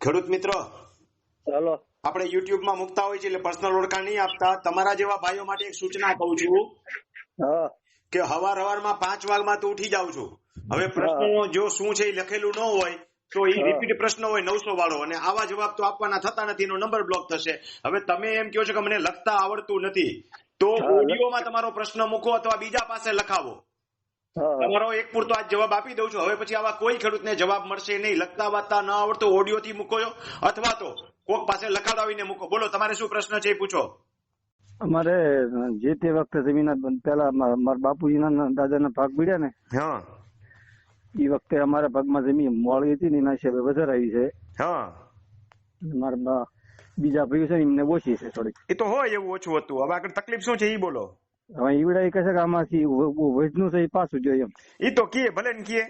ખેડૂત મિત્ર, હાલો. આપણે યુટ્યુબ માં મુકતા હોય છે એટલે પર્સનલ ઓળખાણ નહીં આપતા. તમારા જેવા ભાઈઓ માટે એક સૂચના કહું છું હા કે હવારમાં 5 વાગમાં તો ઉઠી જાઉં છું. હવે પ્રશ્નો જો શું છે એ લખેલું ન હોય તો એ રિપીટ પ્રશ્ન હોય 900 વાળો, અને આવા જવાબ તો આપવાના થતા નથી, એનો નંબર બ્લોક થશે. હવે તમે એમ કહો છો કે મને લખતા આવડતું નથી, તો ઓડિયોમાં તમારો પ્રશ્ન મૂકો અથવા બીજા પાસે લખાવો. તમારો એક પૂરતો આજ જવાબ આપી દઉં છું. હવે પછી આવા કોઈ ખેડૂતને જવાબ મળશે નહીં. લખતા વાંચતા ન આવડતો ઓડિયો થી મૂકો અથવા તો કોક પાસે લખાડાવીને મૂકો. બોલો, તમારે શું પ્રશ્ન છે એ પૂછો. અમારે જે તે વખતે જમીન પેલા મારા બાપુજીના દાદાના ભાગ પડ્યા ને, હા, એ વખતે અમારા ભાગમાં જમીન મોડી હતી ને એના હિસાબે વધારે આવી છે. હા, મારા બીજા ભાઈઓ છે ને એમને ઓછી છે થોડીક. એ તો હોય, એવું ઓછું હતું. હવે આગળ તકલીફ શું છે એ બોલો. હવે ઈવડા એ કહે છે કે આમાંથી વજનું છે એ પાછું જોઈએ એમ. એ તો કીએ, ભલે ને કીએ,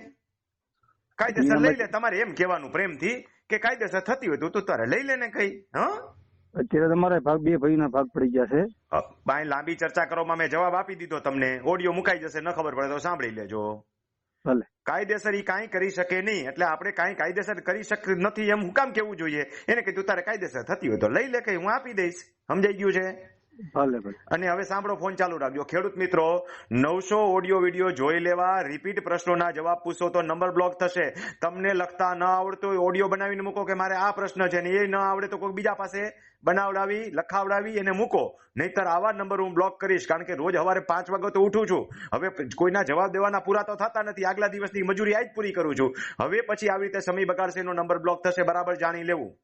કાયદેસર લઈ લે. તમારે એમ કહેવાનું પ્રેમથી કે કાયદેસર થતી હોય તો તારે લઈ લે ને કઈ. હા, અત્યારે તમારા ભાગ બે ભાઈના ભાગ પડી ગયા છે. બાય લાંબી ચર્ચા કરવામાં મેં જવાબ આપી દીધો તમને. ઓડિયો મુકાઈ જશે, ન ખબર પડે તો સાંભળી લેજો. ભલે. કાયદેસર ઈ કાંઈ કરી શકે નહીં, એટલે આપણે કાંઈ કાયદેસર કરી શક નથી એમ હું કામ કેવું જોઈએ. એને કીધું તારે કાયદેસર થતી હોય તો લઈ લે, કઈ હું આપી દઈશ. સમજાઈ ગયું છે? ભલે ભલે. અને હવે સાંભળો, ફોન ચાલુ રાખજો. ખેડૂત મિત્રો, 900 ઓડિયો વિડીયો જોઈ લેવા, રિપીટ પ્રશ્નોના જવાબ પૂછો તો નંબર બ્લોક થશે. તમને લખતા ન આવડતો હોય ઓડિયો બનાવીને મૂકો કે મારે આ પ્રશ્ન છે, ને એ ન આવડે તો કોઈ બીજા પાસે બનાવડાવી લખાવડાવી એને મૂકો. નહીતર આવા નંબર હું બ્લોક કરીશ, કારણ કે રોજ સવારે 5 વાગે તો ઉઠું છું. હવે કોઈના જવાબ દેવાના પૂરા તો થતા નથી. આગલા દિવસની મજૂરી આજ પૂરી કરું છું. હવે પછી આવી રીતે સમય બગાડશે, એનો નંબર બ્લોક થશે. બરાબર જાણી લેવું.